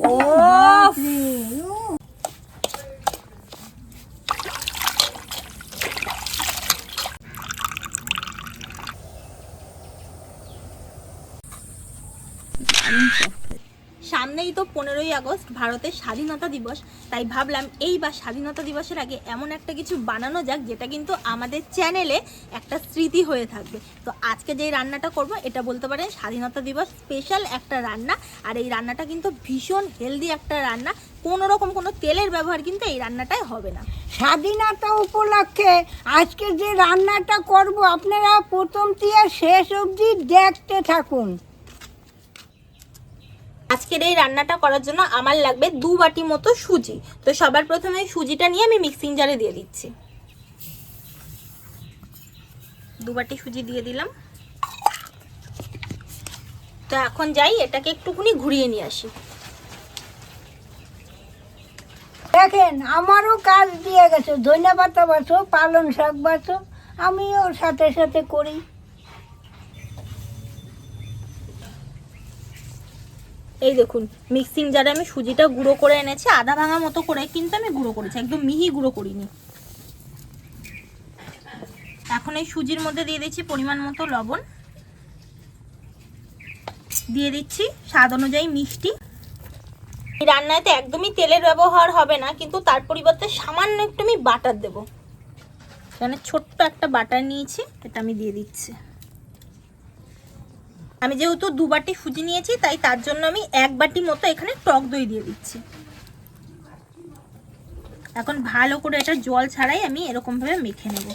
ও সামনেই তো 15ই আগস্ট ভারতের স্বাধীনতা দিবস, তাই ভাবলাম এইবার স্বাধীনতা দিবসের আগে এমন একটা কিছু বানানো যাক যেটা কিন্তু আমাদের চ্যানেলে একটা স্মৃতি হয়ে থাকবে। তো আজকে যেই রান্নাটা করব এটা বলতে পারেন স্বাধীনতা দিবস স্পেশাল একটা রান্না। আর এই রান্নাটা কিন্তু ভীষণ হেলদি একটা রান্না, কোনো রকম কোনো তেলের ব্যবহার কিন্তু এই রান্নাটায় হবে না। স্বাধীনতা উপলক্ষে আজকে যে রান্নাটা করব আপনারা প্রথম থেকে শেষ অবধি দেখতে থাকুন। আজকের এই রান্নাটা করার জন্য আমার লাগবে 2 বাটি মতো সুজি। তো সবার প্রথমে সুজিটা নিয়ে আমি মিক্সিং জারে দিয়ে দিচ্ছি। 2 বাটি সুজি দিয়ে দিলাম। তো এখন যাই এটাকে একটুখানি ঘুরিয়ে নিয়ে আসি। দেখেন আমারও কাজ দিয়ে গেছে, ধনেপাতা বাছো, পালং শাক বাছো, আমিও সাথে সাথে করি। এই দেখুন মিক্সিং জারে আমি সুজিটা গুঁড়ো করে এনেছি, আধা ভাঙা মতো করে কিন্তু আমি গুঁড়ো করেছি, একদম মিহি গুঁড়ো করিনি। এখন এই সুজির মধ্যে দিয়ে দিচ্ছি পরিমাণ মতো লবণ, দিয়ে দিচ্ছি স্বাদ অনুযায়ী মিষ্টি। এই রান্নাতে একদমই তেলের ব্যবহার হবে না, কিন্তু তার পরিবর্তে সামান্য একটু আমি বাটার দেবো। এখানে ছোট্ট একটা বাটার নিয়েছি, এটা আমি দিয়ে দিচ্ছি। আমি যেহেতু 2 বাটি সুজি নিয়েছি তাই তার জন্য আমি 1 বাটি মতো এখানে টক দই দিয়ে দিচ্ছি। এখন ভালো করে এটা জল ছাড়াই আমি এরকম ভাবে মেখে নেব।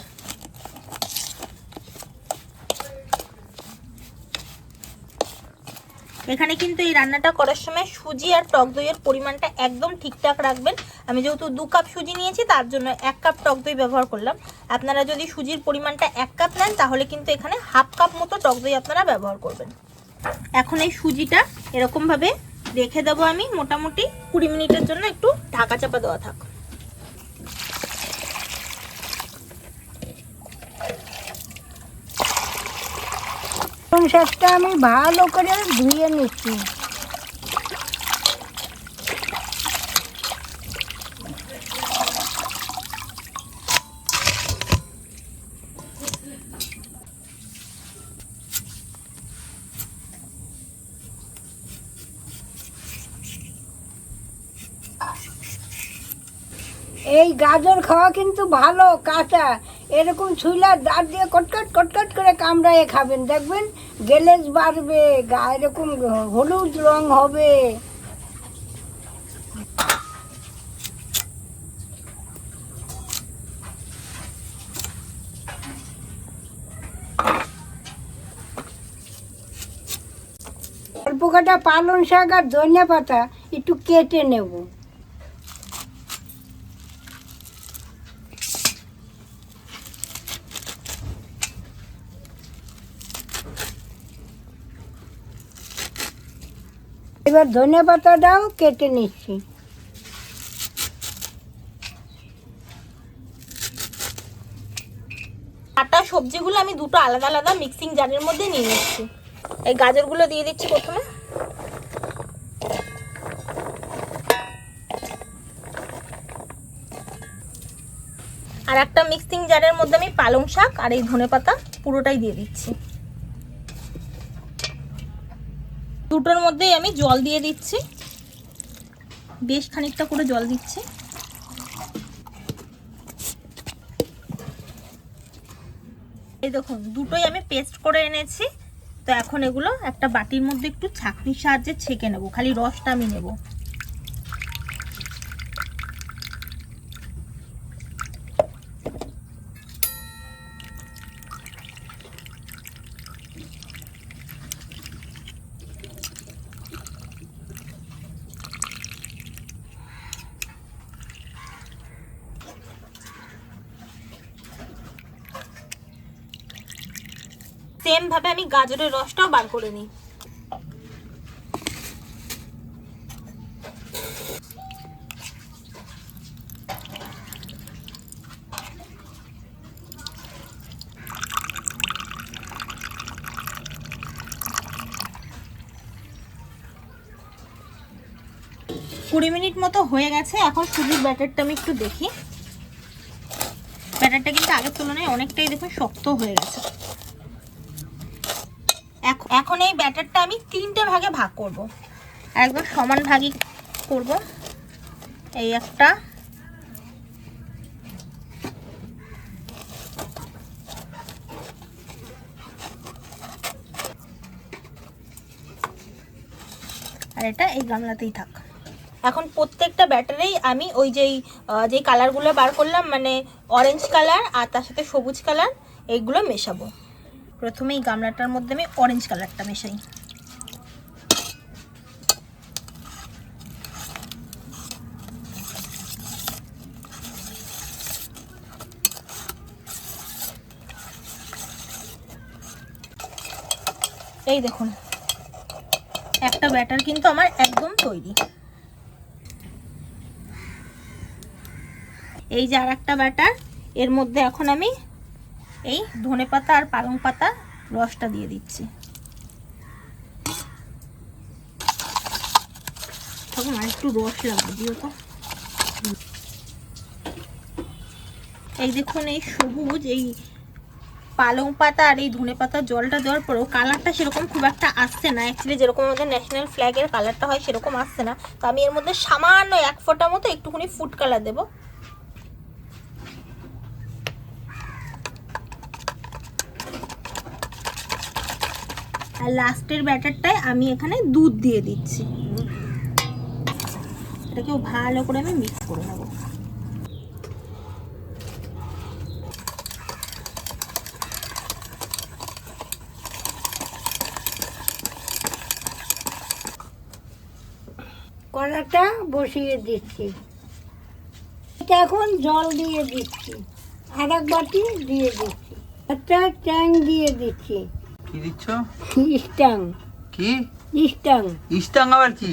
এখানে কিন্তু এই রান্নাটা করার সময় সুজি আর টক দইয়ের পরিমাণটা একদম ঠিকঠাক রাখবেন। আমি যেহেতু 2 কাপ সুজি নিয়েছি তার জন্য 1 কাপ টক দই ব্যবহার করলাম। আপনারা যদি সুজির পরিমাণটা 1 কাপ নেন তাহলে কিন্তু এখানে হাফ কাপ মতো টক দই আপনারা ব্যবহার করবেন। এখন এই সুজিটা এরকম ভাবে রেখে দেবো আমি মোটামুটি 20 মিনিটের জন্য, একটু ঢাকা চাপা দেওয়া থাক। পালং শাকটা আমি ভালো করে ধুয়ে নিচ্ছি। এই গাজর খাওয়া কিন্তু ভালো, কাঁচা এরকম ছুইলা দাঁত দিয়ে কটকট কটকট করে কামড়ায় খাবেন, দেখবেন গ্যালেজ বাড়বে, গা এরকম হলুদ রং হবে। অল্প কটা পালং শাক আর ধনিয়া পাতা একটু কেটে নেব। এবার ধনিয়া পাতাটাও কেটে নিচ্ছি। কাটা সবজিগুলো আমি দুটো আলাদা আলাদা মিক্সিং জারের মধ্যে নিয়ে নিচ্ছি। এই গাজরগুলো দিয়ে দিচ্ছি প্রথমে। আর একটা মিক্সিং জারের মধ্যে আমি পালং শাক আর এই ধনেপাতা পুরোটাই দিয়ে দিচ্ছি। দুটোর মধ্যেই আমি জল দিয়ে দিচ্ছি, বেশ খানিকটা করে জল দিচ্ছি। এই দেখুন দুটোই আমি পেস্ট করে এনেছি। তো এখন এগুলো একটা বাটির মধ্যে একটু ছাঁকনির সাহায্যে ছেঁকে নেব, খালি রসটা আমি নেব। সেম ভাবে আমি গাজরের রসটাও বার করে নিই। 20 মিনিট মতো হয়ে গেছে। এখন সুজির ব্যাটারটা আমি একটু দেখি। ব্যাটারটা কিন্তু আগের তুলনায় অনেকটাই দেখুন শক্ত হয়ে গেছে। এখন এই ব্যাটারটা আমি 3টে ভাগে ভাগ করব, একদম সমান ভাগই করব। এই একটা, আর এটা এই গামলাতেই থাক। এখন প্রত্যেকটা ব্যাটারেই আমি ওই যেই কালারগুলো বার করলাম, মানে অরেঞ্জ কালার আর তার সাথে সবুজ কালার, এইগুলো মেশাবো। প্রথমে এই গামলাটার মধ্যে আমি অরেঞ্জ কালারটা মেশাই। এই দেখুন একটা ব্যাটার কিন্তু আমার একদম তৈরি। এই যে আর একটা ব্যাটার, এর মধ্যে এখন আমি এই ধনেপাতা আর পালং পাতা রসটা দিয়ে দিচ্ছি। তখন আর একটু রস লাগবে, দিও তো। এই দেখুন এই সবুজ এই পালং পাতা আর এই ধনেপাতা জলটা দেওয়ার পরেও কালারটা সেরকম খুব একটা আসছে না। অ্যাকচুয়ালি যেরকম আমাদের ন্যাশনাল ফ্ল্যাগের কালারটা হয় সেরকম আসছে না। তো আমি এর মধ্যে সামান্য 1 ফোঁটা মতো একটুখানি ফুড কালার দেবো। আর লাস্টের ব্যাটারটায় আমি এখানে দুধ দিয়ে দিচ্ছি। এটাকেও ভালো করে আমি মিক্স করে নেবো। কড়াটা বসিয়ে দিচ্ছি, এটা এখন জল দিয়ে দিচ্ছি, আর এক বাটি দিয়ে দিচ্ছি, একটা ট্যাং দিয়ে দিচ্ছি। কি দিচ্ছ? স্টাং। কি স্টাং? স্টাং আবার কি?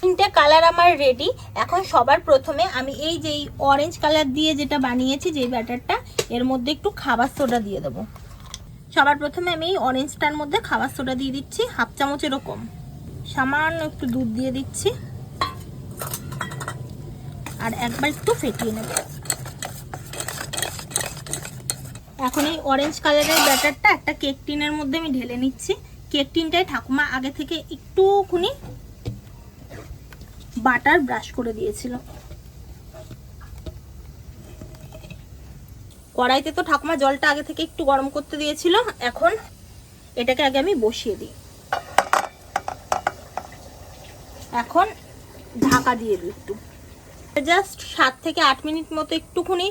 3টে কালার আমার রেডি। এখন সবার প্রথমে আমি এই যে অরেঞ্জ কালার দিয়ে যেটা বানিয়েছি যে ব্যাটারটা, এর মধ্যে একটু খাবার সোডা দিয়ে দেবো। সবার প্রথমে আমি এই অরেঞ্জটার মধ্যে খাবার সোডা দিয়ে দিচ্ছি 1/2 চামচ এরকম। সামান্য একটু দুধ দিয়ে দিচ্ছি, আর একবার একটু ফেটিয়ে নেব। এখন এই অরেঞ্জ কালারের ব্যাটারটা একটা কেক টিনের মধ্যে আমি ঢেলে নিচ্ছি। কেক টিনটায় ঠাকুমা আগে থেকে একটুখানি বাটার ব্রাশ করে দিয়েছিল। কড়াইতে তো ঠাকুমা জলটা আগে থেকে একটু গরম করতে দিয়েছিল। এখন এটাকে আগে আমি বসিয়ে দিই। এখন ঢাকা দিয়ে দিই একটু, জাস্ট 7 থেকে 8 মিনিট মতো একটুখানি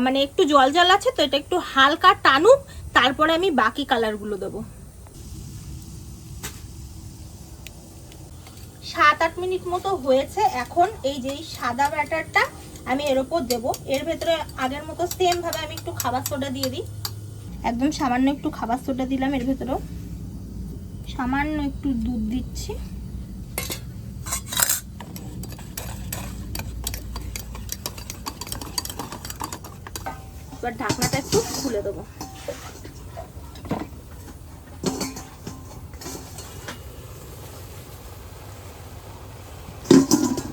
মানে একটু জল জল আছে তো, এটা একটু হালকা টানুক, তারপরে আমি বাকি কালারগুলো দেবো। 7-8 মিনিট মতো হয়েছে। এখন এই যে সাদা ব্যাটারটা আমি এর উপর দেবো। এর ভেতরে আগের মতো সেম ভাবে আমি একটু খাবার সোডা দিয়ে দিই। একদম সামান্য একটু খাবার সোডা দিলাম। এর ভেতরেও সামান্য একটু দুধ দিচ্ছি। এবার ঢাকনাটা একটু খুলে দেবো।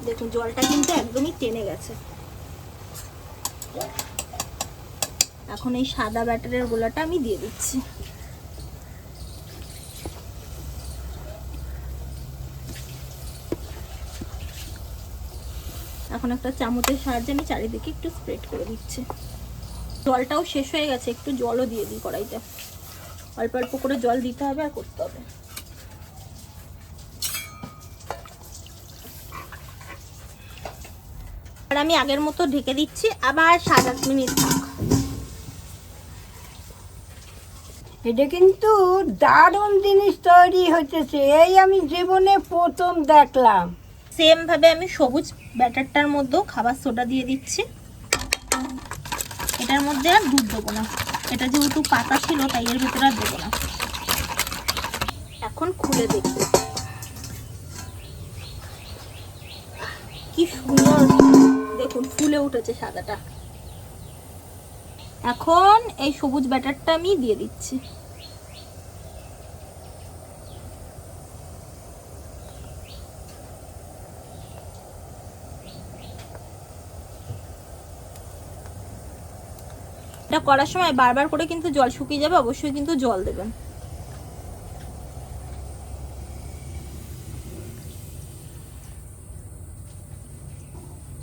দেখুন জলটা কিন্তু একদমই টেনে গেছে। এখন এই সাদা ব্যাটারের গোলাটা আমি দিয়ে দিচ্ছি। এখন একটা চামচের সাহায্যে আমি চারিদিকে একটু স্প্রেড করে দিচ্ছি। জলটাও শেষ হয়ে গেছে, একটু জলও দিয়ে দিই কড়াইতে। অল্প অল্প করে জল দিতে হবে আর করতে হবে। আর আমি আগের মতো ঢেকে দিচ্ছি, আবার 7-8 মিনিট থাক। এটা কিন্তু দারুণ জিনিস তৈরি হচ্ছে, এই আমি জীবনে প্রথম দেখলাম। সেম ভাবে আমি সবুজ ব্যাটারটার মধ্যেও খাবার সোডা দিয়ে দিচ্ছি। এটার মধ্যে আর দুধ দেবো না, এটা যেহেতু পাতা ছিল তাই এর ভিতরে আর দেবো না। এখন খুলে দেখি কি সুন্দর, দেখুন ফুলে উঠেছে সাদাটা। এখন এই সবুজ ব্যাটারটা আমি দিয়ে দিচ্ছি। এটা করার সময় বারবার করে কিন্তু জল শুকিয়ে যাবে, অবশ্যই কিন্তু জল দেবেন।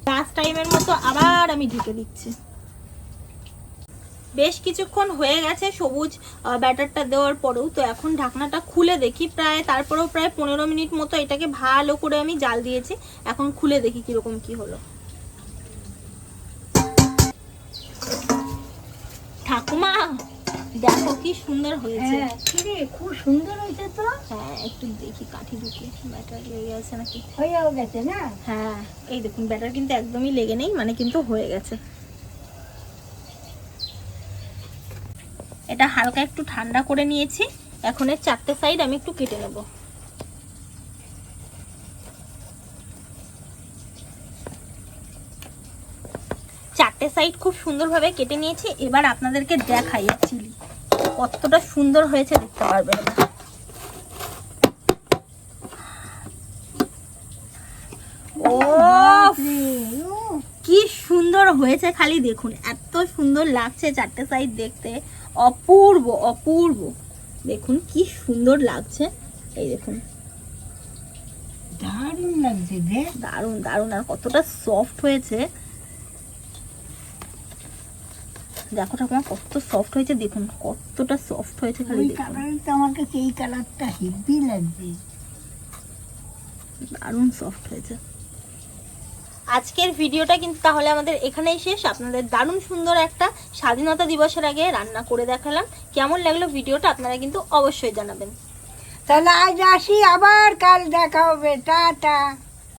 লাস্ট টাইমের মতো আবার আমি ঢেকে দিচ্ছি। বেশ কিছুক্ষণ হয়ে গেছে সবুজ ব্যাটারটা দেওয়ার পরেও। তো এখন ঢাকনাটা খুলে দেখি, তারপরেও প্রায় 15 মিনিট মতো এটাকে ভালো করে আমি জাল দিয়েছি। এখন খুলে দেখি কিরকম কি হলো। ঠাকুমা দেখো কি সুন্দর হয়েছে। হ্যাঁ কিরে খুব সুন্দর হয়েছে তো। হ্যাঁ একটু দেখি কাঠি ঢুকে ব্যাটার লেগে আছে নাকি। হয়েও গেছে না? হ্যাঁ এই দেখুন ব্যাটার কিন্তু একদমই লেগে নেই, মানে কিন্তু হয়ে গেছে। এটা হালকা একটু ঠান্ডা করে নিয়েছি। এখন এর 4টে সাইড আমি একটু কেটে নেব। চারটে সাইড খুব সুন্দরভাবে কেটে নিয়েছি। এবার আপনাদেরকে দেখাই চিলি কতটা সুন্দর হয়েছে দেখতে পারবেন। ও কি সুন্দর হয়েছে, খালি দেখুন এত সুন্দর লাগছে চারটে সাইড দেখতে, অপূর্ব অপূর্ব। দেখুন কি সুন্দর লাগছে, এই দেখুন দারুণ লাগছে রে, দারুণ দারুণ। আর কতটা সফট হয়েছে দেখো ঠাকুমা, কত সফট হয়েছে দেখুন, কতটা সফট হয়েছে খালি ওই দেখুন। কালারটা আমার কাছে এই কালারটা হেভি লাগছে, দারুণ সফট হয়েছে। আজকের ভিডিওটা কিন্তু তাহলে আমাদের এখানেই শেষ। আপনাদের দারুণ সুন্দর একটা স্বাধীনতা দিবসের আগে রান্না করে দেখালাম। কেমন লাগলো ভিডিওটা আপনারা কিন্তু অবশ্যই জানাবেন। তাহলে আজ আসি, আবার কাল দেখা হবে, টাটা।